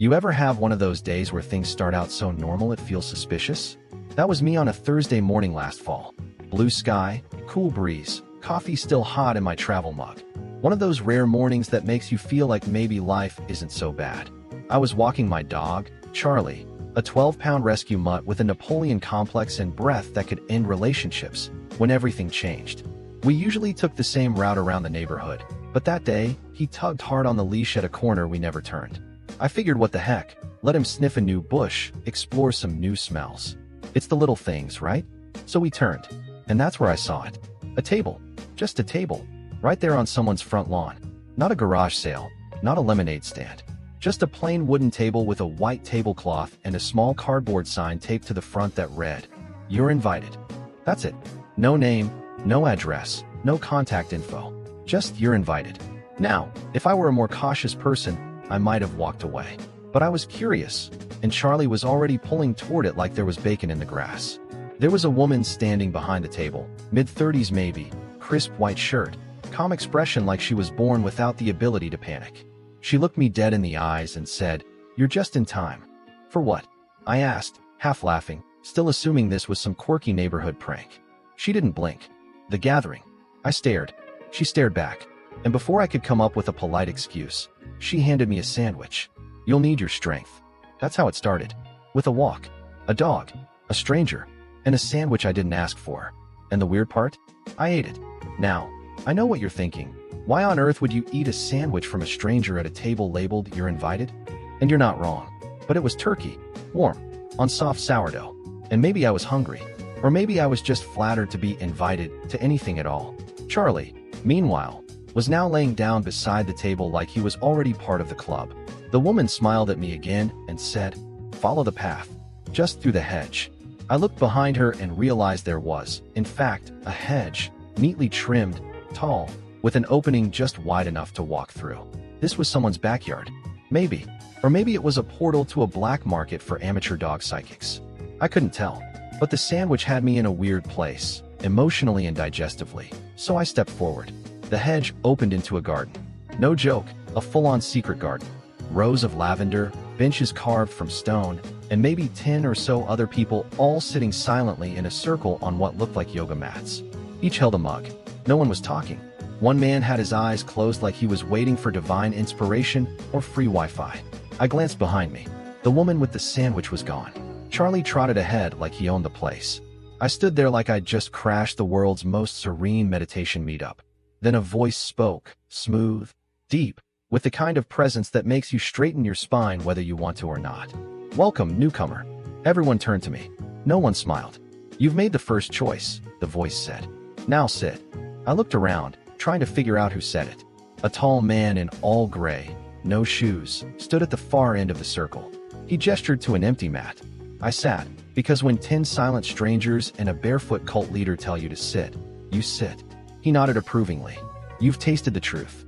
You ever have one of those days where things start out so normal it feels suspicious? That was me on a Thursday morning last fall. Blue sky, cool breeze, coffee still hot in my travel mug. One of those rare mornings that makes you feel like maybe life isn't so bad. I was walking my dog, Charlie, a 12-pound rescue mutt with a Napoleon complex and breath that could end relationships, when everything changed. We usually took the same route around the neighborhood, but that day, he tugged hard on the leash at a corner we never turned. I figured what the heck, let him sniff a new bush, explore some new smells. It's the little things, right? So we turned, and that's where I saw it. A table. Just a table. Right there on someone's front lawn. Not a garage sale, not a lemonade stand. Just a plain wooden table with a white tablecloth and a small cardboard sign taped to the front that read, "You're invited." That's it. No name, no address, no contact info. Just "You're invited." Now, if I were a more cautious person, I might have walked away. But I was curious, and Charlie was already pulling toward it like there was bacon in the grass. There was a woman standing behind the table, mid-30s maybe, crisp white shirt, calm expression like she was born without the ability to panic. She looked me dead in the eyes and said, "You're just in time." "For what?" I asked, half laughing, still assuming this was some quirky neighborhood prank. She didn't blink. "The gathering." I stared. She stared back. And before I could come up with a polite excuse, she handed me a sandwich. "You'll need your strength." That's how it started. With a walk, a dog, a stranger, and a sandwich I didn't ask for. And the weird part? I ate it. Now, I know what you're thinking. Why on earth would you eat a sandwich from a stranger at a table labeled "You're invited"? And you're not wrong. But it was turkey, warm, on soft sourdough. And maybe I was hungry. Or maybe I was just flattered to be invited to anything at all. Charlie, meanwhile, was now laying down beside the table like he was already part of the club. The woman smiled at me again and said, "Follow the path. Just through the hedge." I looked behind her and realized there was, in fact, a hedge, neatly trimmed, tall, with an opening just wide enough to walk through. This was someone's backyard. Maybe. Or maybe it was a portal to a black market for amateur dog psychics. I couldn't tell. But the sandwich had me in a weird place, emotionally and digestively, so I stepped forward. The hedge opened into a garden. No joke, a full-on secret garden. Rows of lavender, benches carved from stone, and maybe 10 or so other people all sitting silently in a circle on what looked like yoga mats. Each held a mug. No one was talking. One man had his eyes closed like he was waiting for divine inspiration or free Wi-Fi. I glanced behind me. The woman with the sandwich was gone. Charlie trotted ahead like he owned the place. I stood there like I'd just crashed the world's most serene meditation meetup. Then a voice spoke, smooth, deep, with the kind of presence that makes you straighten your spine whether you want to or not. "Welcome, newcomer." Everyone turned to me. No one smiled. "You've made the first choice," the voice said. "Now sit." I looked around, trying to figure out who said it. A tall man in all gray, no shoes, stood at the far end of the circle. He gestured to an empty mat. I sat, because when 10 silent strangers and a barefoot cult leader tell you to sit, you sit. He nodded approvingly. "You've tasted the truth."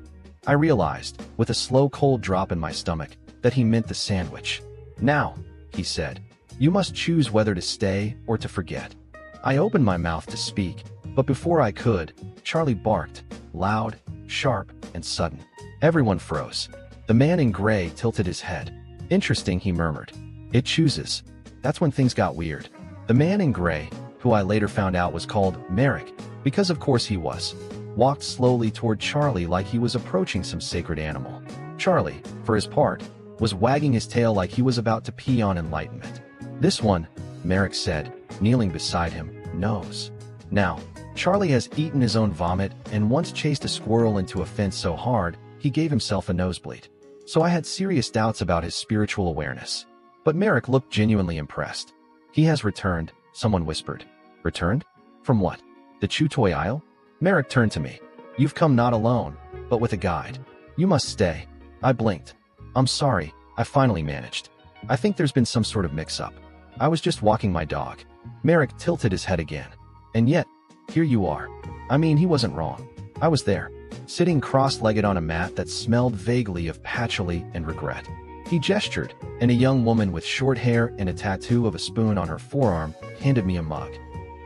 I realized, with a slow cold drop in my stomach, that he meant the sandwich. "Now," he said, "you must choose whether to stay or to forget." I opened my mouth to speak, but before I could, Charlie barked, loud, sharp, and sudden. Everyone froze. The man in gray tilted his head. "Interesting," he murmured. "It chooses." That's when things got weird. The man in gray, who I later found out was called Merrick, because of course he was, walked slowly toward Charlie like he was approaching some sacred animal. Charlie, for his part, was wagging his tail like he was about to pee on enlightenment. "This one," Merrick said, kneeling beside him, "knows." Now, Charlie has eaten his own vomit and once chased a squirrel into a fence so hard, he gave himself a nosebleed. So I had serious doubts about his spiritual awareness. But Merrick looked genuinely impressed. "He has returned," someone whispered. "Returned? From what? The chew toy aisle?" Merrick turned to me. "You've come not alone, but with a guide. You must stay." I blinked. "I'm sorry," I finally managed. "I think there's been some sort of mix-up. I was just walking my dog." Merrick tilted his head again. "And yet, here you are." I mean, he wasn't wrong. I was there, sitting cross-legged on a mat that smelled vaguely of patchouli and regret. He gestured, and a young woman with short hair and a tattoo of a spoon on her forearm handed me a mug.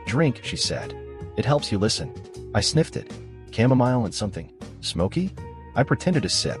"Drink," she said. "It helps you listen." I sniffed it. Chamomile and something smoky? I pretended to sip.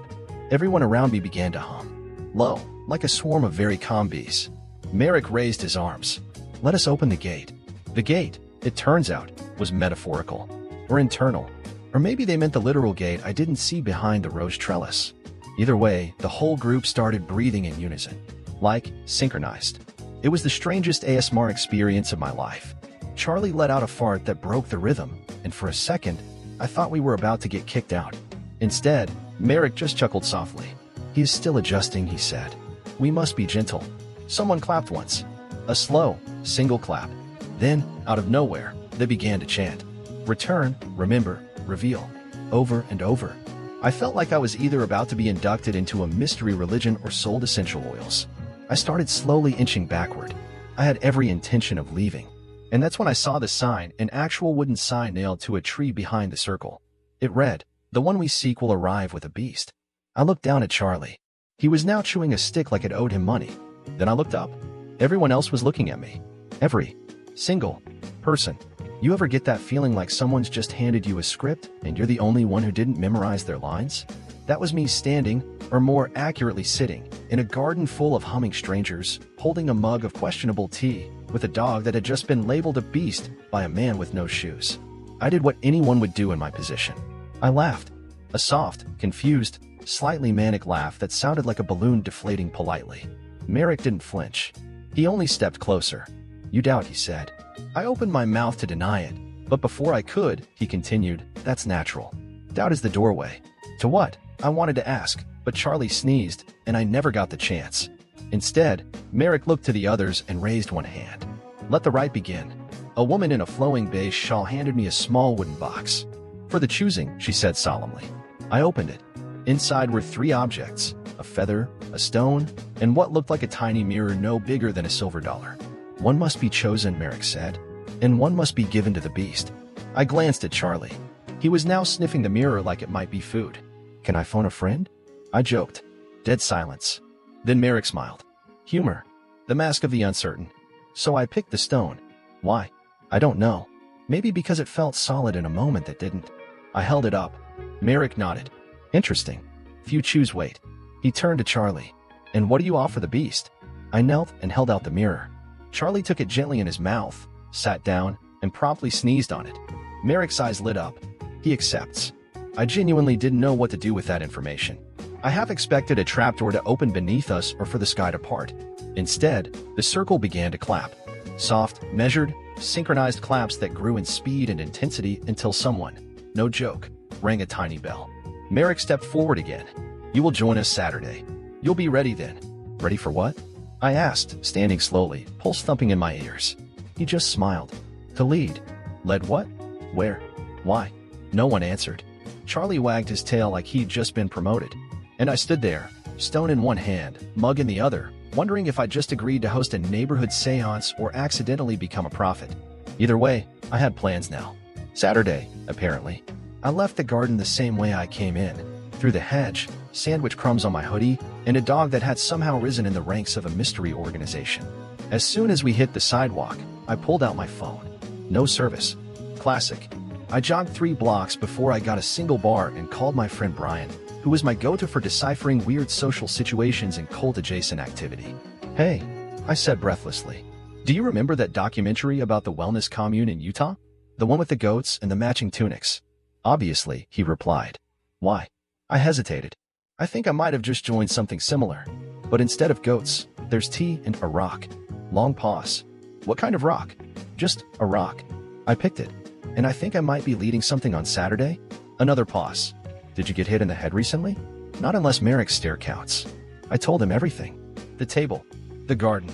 Everyone around me began to hum. Low, like a swarm of very calm bees. Merrick raised his arms. Let us open the gate. The gate, it turns out, was metaphorical, or internal, or maybe they meant the literal gate I didn't see behind the rose trellis. Either way, the whole group started breathing in unison, like synchronized. It was the strangest ASMR experience of my life. Charlie let out a fart that broke the rhythm, and for a second, I thought we were about to get kicked out. Instead, Merrick just chuckled softly. He is still adjusting, he said. We must be gentle. Someone clapped once. A slow, single clap. Then, out of nowhere, they began to chant. Return, remember, reveal. Over and over. I felt like I was either about to be inducted into a mystery religion or sold essential oils. I started slowly inching backward. I had every intention of leaving. And that's when I saw the sign, an actual wooden sign nailed to a tree behind the circle. It read, "The one we seek will arrive with a beast." I looked down at Charlie. He was now chewing a stick like it owed him money. Then I looked up. Everyone else was looking at me. Every single person. You ever get that feeling like someone's just handed you a script and you're the only one who didn't memorize their lines? That was me standing, or more accurately sitting, in a garden full of humming strangers, holding a mug of questionable tea, with a dog that had just been labeled a beast by a man with no shoes. I did what anyone would do in my position. I laughed. A soft, confused, slightly manic laugh that sounded like a balloon deflating politely. Merrick didn't flinch. He only stepped closer. You doubt, he said. I opened my mouth to deny it, but before I could, he continued, that's natural. Doubt is the doorway. To what? I wanted to ask, but Charlie sneezed, and I never got the chance. Instead, Merrick looked to the others and raised one hand. Let the rite begin. A woman in a flowing beige shawl handed me a small wooden box. For the choosing, she said solemnly. I opened it. Inside were 3 objects, a feather, a stone, and what looked like a tiny mirror no bigger than a silver dollar. One must be chosen, Merrick said, and one must be given to the beast. I glanced at Charlie. He was now sniffing the mirror like it might be food. Can I phone a friend? I joked. Dead silence. Then Merrick smiled. Humor. The mask of the uncertain. So I picked the stone. Why? I don't know. Maybe because it felt solid in a moment that didn't. I held it up. Merrick nodded. Interesting. Few choose weight. He turned to Charlie. And what do you offer the beast? I knelt and held out the mirror. Charlie took it gently in his mouth, sat down, and promptly sneezed on it. Merrick's eyes lit up. He accepts. I genuinely didn't know what to do with that information. I half expected a trapdoor to open beneath us or for the sky to part. Instead, the circle began to clap. Soft, measured, synchronized claps that grew in speed and intensity until someone, no joke, rang a tiny bell. Merrick stepped forward again. You will join us Saturday. You'll be ready then. Ready for what? I asked, standing slowly, pulse thumping in my ears. He just smiled. To lead. Led what? Where? Why? No one answered. Charlie wagged his tail like he'd just been promoted. And I stood there, stone in one hand, mug in the other, wondering if I'd just agreed to host a neighborhood seance or accidentally become a prophet. Either way, I had plans now. Saturday, apparently. I left the garden the same way I came in, through the hedge, sandwich crumbs on my hoodie, and a dog that had somehow risen in the ranks of a mystery organization. As soon as we hit the sidewalk, I pulled out my phone. No service. Classic. I jogged 3 blocks before I got a single bar and called my friend Brian, who was my go-to for deciphering weird social situations and cult-adjacent activity. Hey, I said breathlessly. Do you remember that documentary about the wellness commune in Utah? The one with the goats and the matching tunics? Obviously, he replied. Why? I hesitated. I think I might have just joined something similar. But instead of goats, there's tea and a rock. Long pause. What kind of rock? Just a rock. I picked it. And I think I might be leading something on Saturday? Another pause. Did you get hit in the head recently? Not unless Merrick's stare counts. I told him everything. The table. The garden.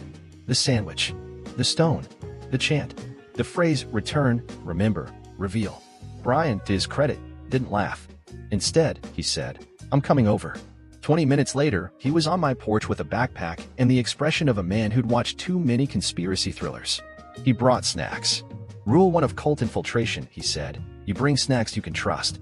The sandwich. The stone. The chant. The phrase, return, remember, reveal. Brian, to his credit, didn't laugh. Instead, he said, I'm coming over. 20 minutes later, he was on my porch with a backpack and the expression of a man who'd watched too many conspiracy thrillers. He brought snacks. Rule 1 of cult infiltration, he said. You bring snacks you can trust.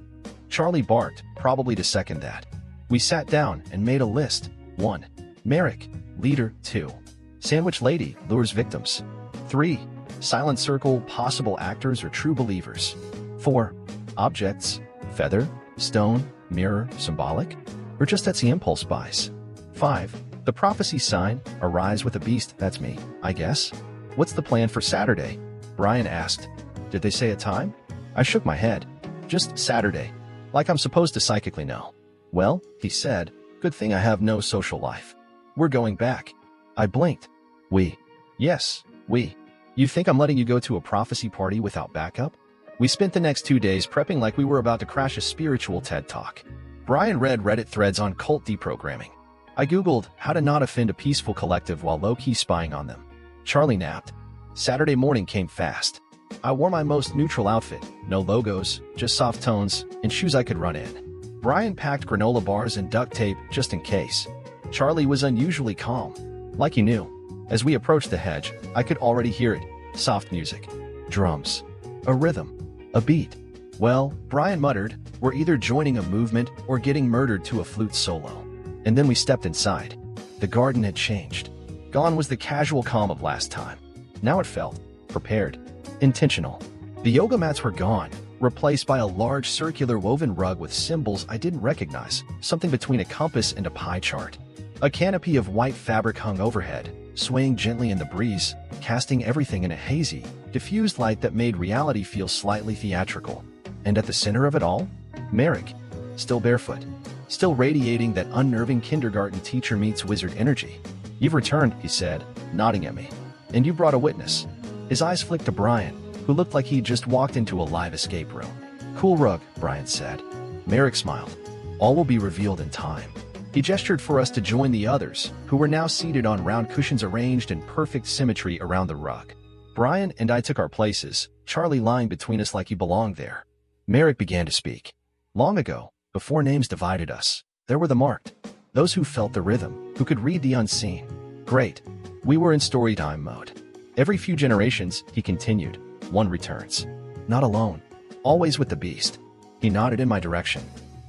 Charlie barked, probably to second that. We sat down and made a list. 1. Merrick, leader. 2. Sandwich lady, lures victims. 3. Silent circle, possible actors or true believers. 4. Objects, feather, stone, mirror, symbolic, or just Etsy impulse buys. 5. The prophecy sign, arise with a beast, that's me, I guess. What's the plan for Saturday? Brian asked. Did they say a time? I shook my head. Just Saturday. Like I'm supposed to psychically know. Well, he said, good thing I have no social life. We're going back. I blinked. We. Yes, we. You think I'm letting you go to a prophecy party without backup? We spent the next 2 days prepping like we were about to crash a spiritual TED Talk. Brian read Reddit threads on cult deprogramming. I googled how to not offend a peaceful collective while low-key spying on them. Charlie napped. Saturday morning came fast. I wore my most neutral outfit, no logos, just soft tones, and shoes I could run in. Brian packed granola bars and duct tape just in case. Charlie was unusually calm, like he knew. As we approached the hedge, I could already hear it. Soft music. Drums. A rhythm. A beat. Well, Brian muttered, we're either joining a movement or getting murdered to a flute solo. And then we stepped inside. The garden had changed. Gone was the casual calm of last time. Now it felt prepared, intentional. The yoga mats were gone, replaced by a large circular woven rug with symbols I didn't recognize, something between a compass and a pie chart. A canopy of white fabric hung overhead, swaying gently in the breeze, casting everything in a hazy, diffused light that made reality feel slightly theatrical. And at the center of it all, Merrick, still barefoot, still radiating that unnerving kindergarten teacher meets wizard energy. You've returned, he said, nodding at me. And you brought a witness. His eyes flicked to Brian, who looked like he'd just walked into a live escape room. Cool rug, Brian said. Merrick smiled. All will be revealed in time. He gestured for us to join the others, who were now seated on round cushions arranged in perfect symmetry around the rug. Brian and I took our places, Charlie lying between us like he belonged there. Merrick began to speak. Long ago, before names divided us, there were the marked. Those who felt the rhythm, who could read the unseen. Great. We were in storytime mode. Every few generations, he continued, one returns. Not alone. Always with the beast. He nodded in my direction.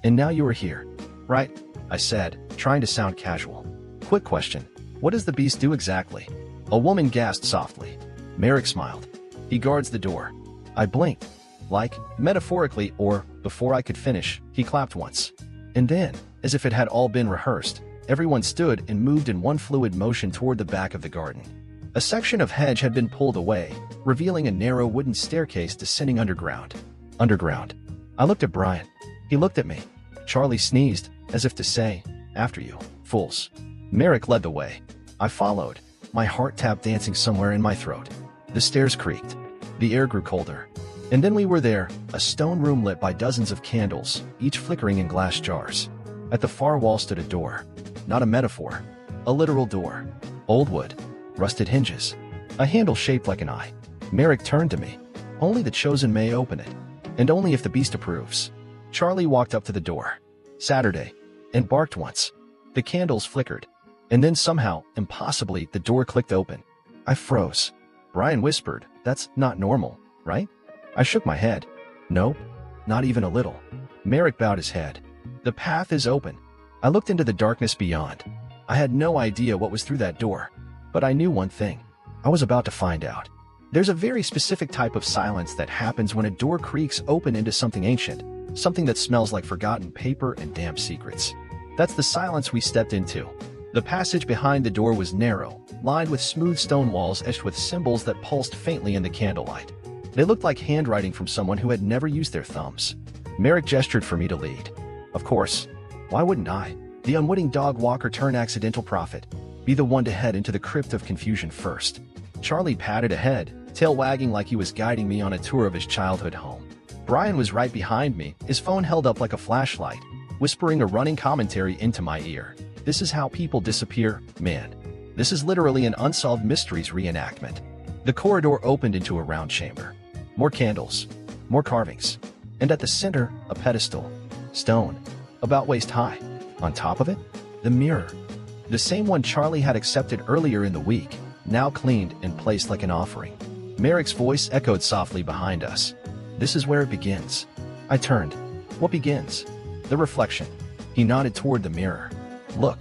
And now you are here. Right, I said, trying to sound casual. Quick question. What does the beast do exactly? A woman gasped softly. Merrick smiled. He guards the door. I blinked. Like, metaphorically, or, before I could finish, he clapped once. And then, as if it had all been rehearsed, everyone stood and moved in one fluid motion toward the back of the garden. A section of hedge had been pulled away, revealing a narrow wooden staircase descending underground. Underground. I looked at Brian. He looked at me. Charlie sneezed, as if to say, after you, fools. Merrick led the way. I followed, my heart tap dancing somewhere in my throat. The stairs creaked. The air grew colder. And then we were there, a stone room lit by dozens of candles, each flickering in glass jars. At the far wall stood a door. Not a metaphor. A literal door. Old wood. Rusted hinges. A handle shaped like an eye. Merrick turned to me. Only the chosen may open it. And only if the beast approves. Charlie walked up to the door. Saturday. And barked once. The candles flickered. And then somehow, impossibly, the door clicked open. I froze. Brian whispered, that's not normal, right? I shook my head. Nope. Not even a little. Merrick bowed his head. The path is open. I looked into the darkness beyond. I had no idea what was through that door. But I knew one thing. I was about to find out. There's a very specific type of silence that happens when a door creaks open into something ancient. Something that smells like forgotten paper and damp secrets. That's the silence we stepped into. The passage behind the door was narrow, lined with smooth stone walls etched with symbols that pulsed faintly in the candlelight. They looked like handwriting from someone who had never used their thumbs. Merrick gestured for me to lead. Of course. Why wouldn't I, the unwitting dog walker turned accidental prophet, be the one to head into the crypt of confusion first? Charlie padded ahead, tail wagging like he was guiding me on a tour of his childhood home. Brian was right behind me, his phone held up like a flashlight, whispering a running commentary into my ear. This is how people disappear, man. This is literally an unsolved mysteries reenactment. The corridor opened into a round chamber. More candles. More carvings. And at the center, a pedestal. Stone. About waist high. On top of it, the mirror. The same one Charlie had accepted earlier in the week, now cleaned and placed like an offering. Merrick's voice echoed softly behind us. This is where it begins. I turned. What begins? The reflection. He nodded toward the mirror. Look.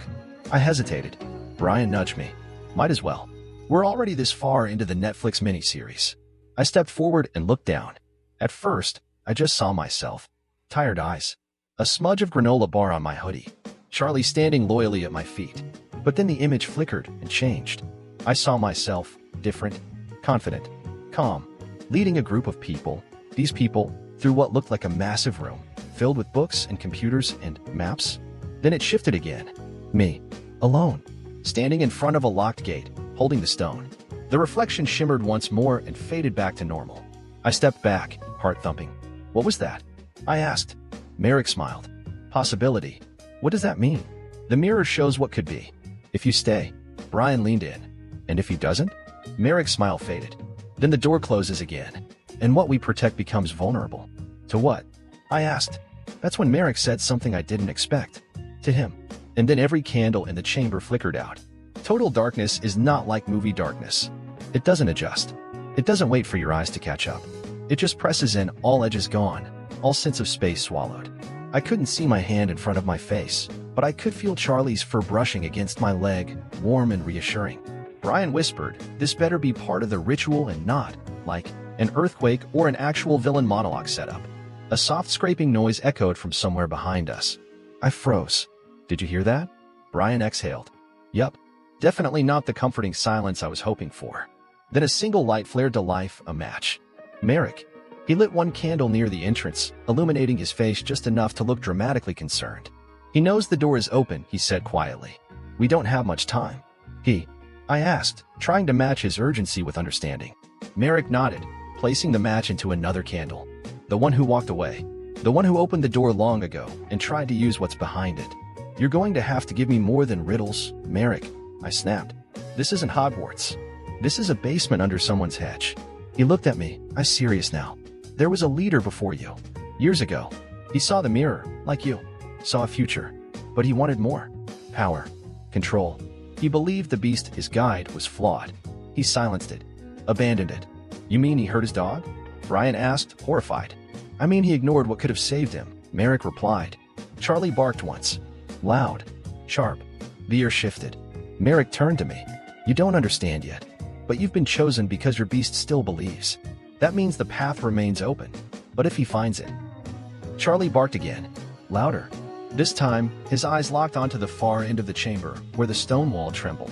I hesitated. Brian nudged me. Might as well. We're already this far into the Netflix miniseries. I stepped forward and looked down. At first, I just saw myself. Tired eyes. A smudge of granola bar on my hoodie. Charlie standing loyally at my feet. But then the image flickered and changed. I saw myself, different, confident, calm, leading a group of people, these people, through what looked like a massive room, filled with books and computers and maps. Then it shifted again. Me, alone, standing in front of a locked gate, holding the stone. The reflection shimmered once more and faded back to normal. I stepped back, heart thumping. What was that? I asked. Merrick smiled. Possibility. What does that mean? The mirror shows what could be. If you stay. Brian leaned in. And if he doesn't? Merrick's smile faded. Then the door closes again. And what we protect becomes vulnerable. To what? I asked. That's when Merrick said something I didn't expect. To him. And then every candle in the chamber flickered out. Total darkness is not like movie darkness. It doesn't adjust. It doesn't wait for your eyes to catch up. It just presses in, all edges gone, all sense of space swallowed. I couldn't see my hand in front of my face, but I could feel Charlie's fur brushing against my leg, warm and reassuring. Brian whispered, this better be part of the ritual and not, like, an earthquake or an actual villain monologue setup. A soft scraping noise echoed from somewhere behind us. I froze. Did you hear that? Brian exhaled. Yup. Definitely not the comforting silence I was hoping for. Then a single light flared to life, a match. Merrick. He lit one candle near the entrance, illuminating his face just enough to look dramatically concerned. He knows the door is open, he said quietly. We don't have much time. I asked, trying to match his urgency with understanding. Merrick nodded, placing the match into another candle. The one who walked away. The one who opened the door long ago and tried to use what's behind it. You're going to have to give me more than riddles, Merrick, I snapped. This isn't Hogwarts. This is a basement under someone's hedge. He looked at me. I'm serious now. There was a leader before you. Years ago. He saw the mirror, like you. Saw a future. But he wanted more. Power. Control. He believed the beast, his guide, was flawed. He silenced it. Abandoned it. You mean he hurt his dog? Brian asked, horrified. I mean he ignored what could have saved him, Merrick replied. Charlie barked once. Loud. Sharp. The ear shifted. Merrick turned to me. You don't understand yet. But you've been chosen because your beast still believes. That means the path remains open. But if he finds it... Charlie barked again. Louder. This time, his eyes locked onto the far end of the chamber, where the stone wall trembled.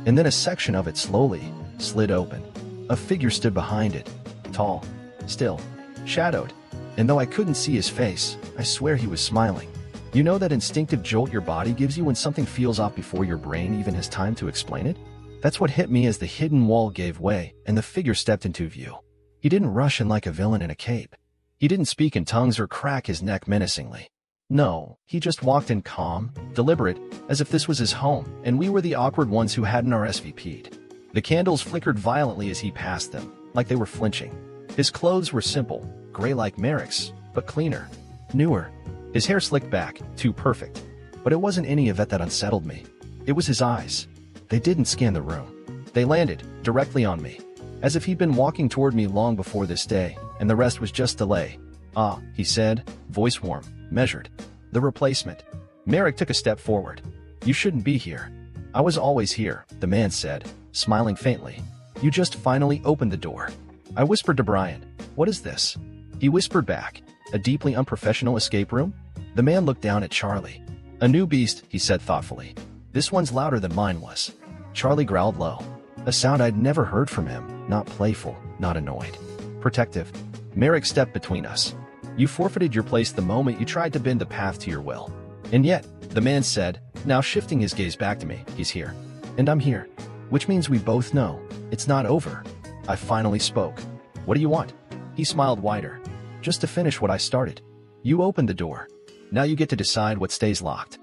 And then a section of it slowly slid open. A figure stood behind it. Tall. Still. Shadowed. And though I couldn't see his face, I swear he was smiling. You know that instinctive jolt your body gives you when something feels off before your brain even has time to explain it? That's what hit me as the hidden wall gave way and the figure stepped into view. He didn't rush in like a villain in a cape. He didn't speak in tongues or crack his neck menacingly. No, he just walked in calm, deliberate, as if this was his home, and we were the awkward ones who hadn't RSVP'd. The candles flickered violently as he passed them, like they were flinching. His clothes were simple, gray like Merrick's, but cleaner, newer. His hair slicked back, too perfect. But it wasn't any of it that unsettled me. It was his eyes. They didn't scan the room. They landed, directly on me. As if he'd been walking toward me long before this day, and the rest was just delay. Ah, he said, voice warm, measured. The replacement. Merrick took a step forward. You shouldn't be here. I was always here, the man said, smiling faintly. You just finally opened the door. I whispered to Brian, what is this? He whispered back, a deeply unprofessional escape room? The man looked down at Charlie. A new beast, he said thoughtfully. This one's louder than mine was. Charlie growled low. A sound I'd never heard from him, not playful, not annoyed. Protective. Merrick stepped between us. You forfeited your place the moment you tried to bend the path to your will. And yet, the man said, now shifting his gaze back to me, he's here. And I'm here. Which means we both know, it's not over. I finally spoke. What do you want? He smiled wider. Just to finish what I started. You opened the door. Now you get to decide what stays locked.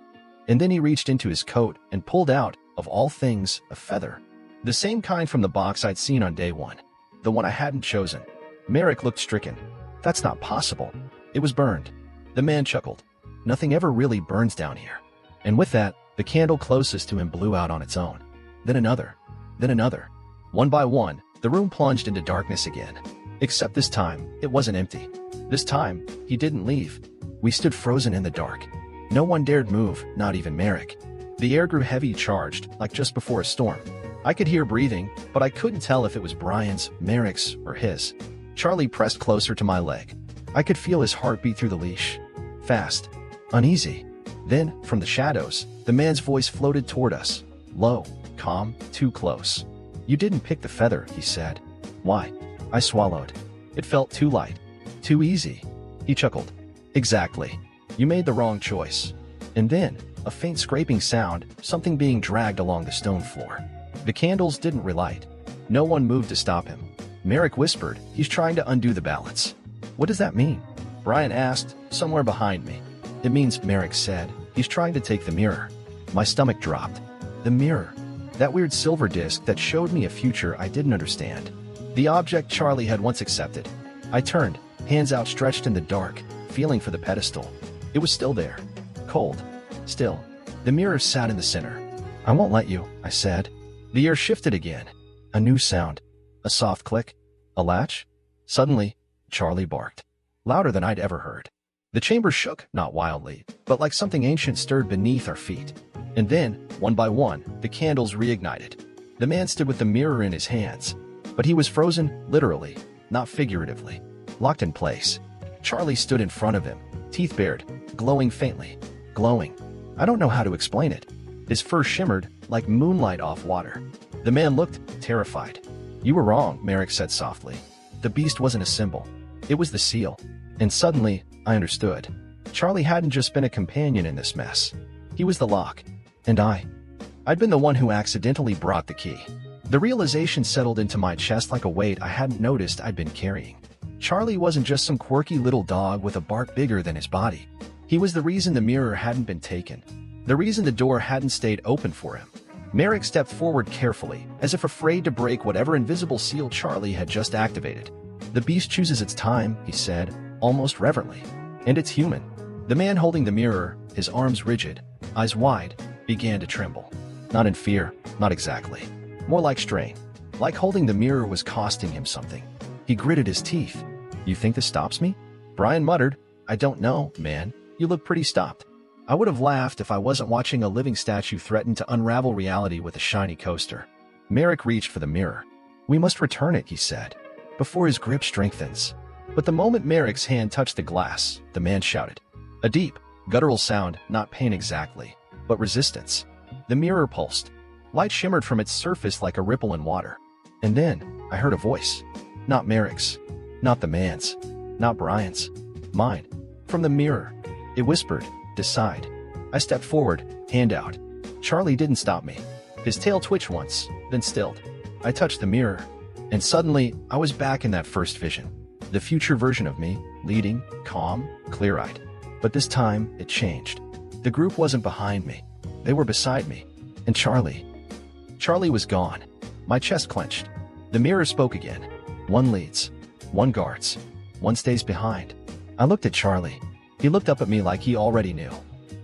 And then he reached into his coat and pulled out, of all things, a feather. The same kind from the box I'd seen on day one. The one I hadn't chosen. Merrick looked stricken. That's not possible. It was burned. The man chuckled. Nothing ever really burns down here. And with that, the candle closest to him blew out on its own. Then another. Then another. One by one, the room plunged into darkness again. Except this time, it wasn't empty. This time, he didn't leave. We stood frozen in the dark. No one dared move, not even Merrick. The air grew heavy, charged, like just before a storm. I could hear breathing, but I couldn't tell if it was Brian's, Merrick's, or his. Charlie pressed closer to my leg. I could feel his heartbeat through the leash. Fast. Uneasy. Then, from the shadows, the man's voice floated toward us. Low, calm, too close. You didn't pick the feather, he said. Why? I swallowed. It felt too light. Too easy. He chuckled. Exactly. You made the wrong choice. And then, a faint scraping sound, something being dragged along the stone floor. The candles didn't relight. No one moved to stop him. Merrick whispered, he's trying to undo the balance. What does that mean? Brian asked, somewhere behind me. It means, Merrick said, he's trying to take the mirror. My stomach dropped. The mirror. That weird silver disc that showed me a future I didn't understand. The object Charlie had once accepted. I turned, hands outstretched in the dark, feeling for the pedestal. It was still there. Cold. Still. The mirror sat in the center. I won't let you, I said. The air shifted again. A new sound. A soft click. A latch. Suddenly, Charlie barked. Louder than I'd ever heard. The chamber shook, not wildly, but like something ancient stirred beneath our feet. And then, one by one, the candles reignited. The man stood with the mirror in his hands. But he was frozen, literally, not figuratively. Locked in place. Charlie stood in front of him, teeth bared, glowing faintly. Glowing. I don't know how to explain it. His fur shimmered like moonlight off water. The man looked terrified. You were wrong, Merrick said softly. The beast wasn't a symbol. It was the seal. And suddenly, I understood. Charlie hadn't just been a companion in this mess. He was the lock. And I'd been the one who accidentally brought the key. The realization settled into my chest like a weight I hadn't noticed I'd been carrying. Charlie wasn't just some quirky little dog with a bark bigger than his body. He was the reason the mirror hadn't been taken. The reason the door hadn't stayed open for him. Merrick stepped forward carefully, as if afraid to break whatever invisible seal Charlie had just activated. The beast chooses its time, he said, almost reverently. And it's human. The man holding the mirror, his arms rigid, eyes wide, began to tremble. Not in fear, not exactly. More like strain. Like holding the mirror was costing him something. He gritted his teeth. You think this stops me? Brian muttered, I don't know, man. You look pretty stopped. I would have laughed if I wasn't watching a living statue threaten to unravel reality with a shiny coaster. Merrick reached for the mirror. We must return it, he said, before his grip strengthens. But the moment Merrick's hand touched the glass, the man shouted. A deep, guttural sound, not pain exactly, but resistance. The mirror pulsed. Light shimmered from its surface like a ripple in water. And then, I heard a voice. Not Merrick's. Not the man's. Not Brian's. Mine. From the mirror. It whispered, decide. I stepped forward, hand out. Charlie didn't stop me. His tail twitched once, then stilled. I touched the mirror. And suddenly, I was back in that first vision. The future version of me, leading, calm, clear-eyed. But this time, it changed. The group wasn't behind me. They were beside me. And Charlie. Charlie was gone. My chest clenched. The mirror spoke again. One leads. One guards. One stays behind. I looked at Charlie. He looked up at me like he already knew.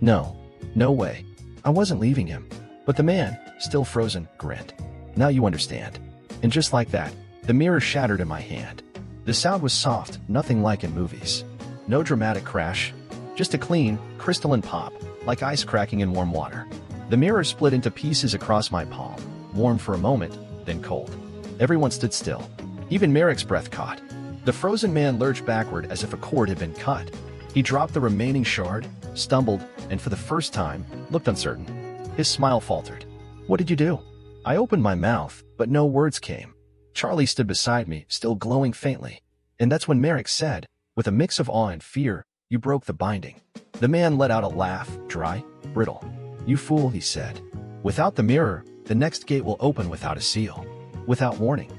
No. No way. I wasn't leaving him. But the man, still frozen, grinned. Now you understand. And just like that, the mirror shattered in my hand. The sound was soft, nothing like in movies. No dramatic crash. Just a clean, crystalline pop, like ice cracking in warm water. The mirror split into pieces across my palm, warm for a moment, then cold. Everyone stood still. Even Merrick's breath caught. The frozen man lurched backward as if a cord had been cut. He dropped the remaining shard, stumbled, and for the first time, looked uncertain. His smile faltered. What did you do? I opened my mouth, but no words came. Charlie stood beside me, still glowing faintly. And that's when Merrick said, with a mix of awe and fear, you broke the binding. The man let out a laugh, dry, brittle. You fool, he said. Without the mirror, the next gate will open without a seal. Without warning.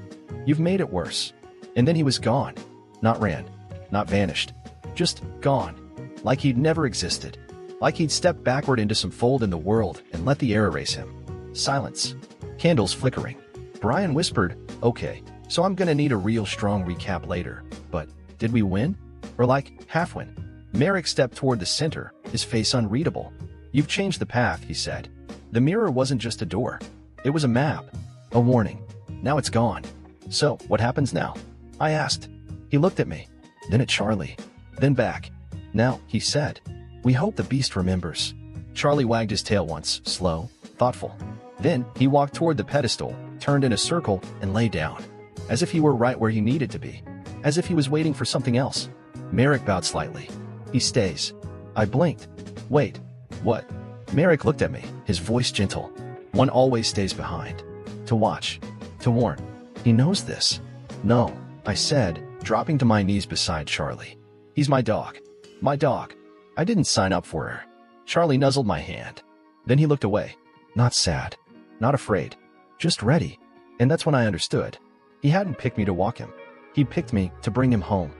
You've made it worse. And then he was gone. Not ran. Not vanished. Just gone. Like he'd never existed. Like he'd stepped backward into some fold in the world and let the air erase him. Silence. Candles flickering. Brian whispered, okay, so I'm gonna need a real strong recap later. But, did we win? Or like, half-win? Merrick stepped toward the center, his face unreadable. You've changed the path, he said. The mirror wasn't just a door. It was a map. A warning. Now it's gone. So, what happens now? I asked. He looked at me. Then at Charlie. Then back. Now, he said. We hope the beast remembers. Charlie wagged his tail once, slow, thoughtful. Then, he walked toward the pedestal, turned in a circle, and lay down. As if he were right where he needed to be. As if he was waiting for something else. Merrick bowed slightly. He stays. I blinked. Wait. What? Merrick looked at me, his voice gentle. One always stays behind. To watch. To warn. He knows this. No, I said, dropping to my knees beside Charlie. He's my dog. My dog. I didn't sign up for her. Charlie nuzzled my hand. Then he looked away. Not sad. Not afraid. Just ready. And that's when I understood. He hadn't picked me to walk him. He picked me to bring him home.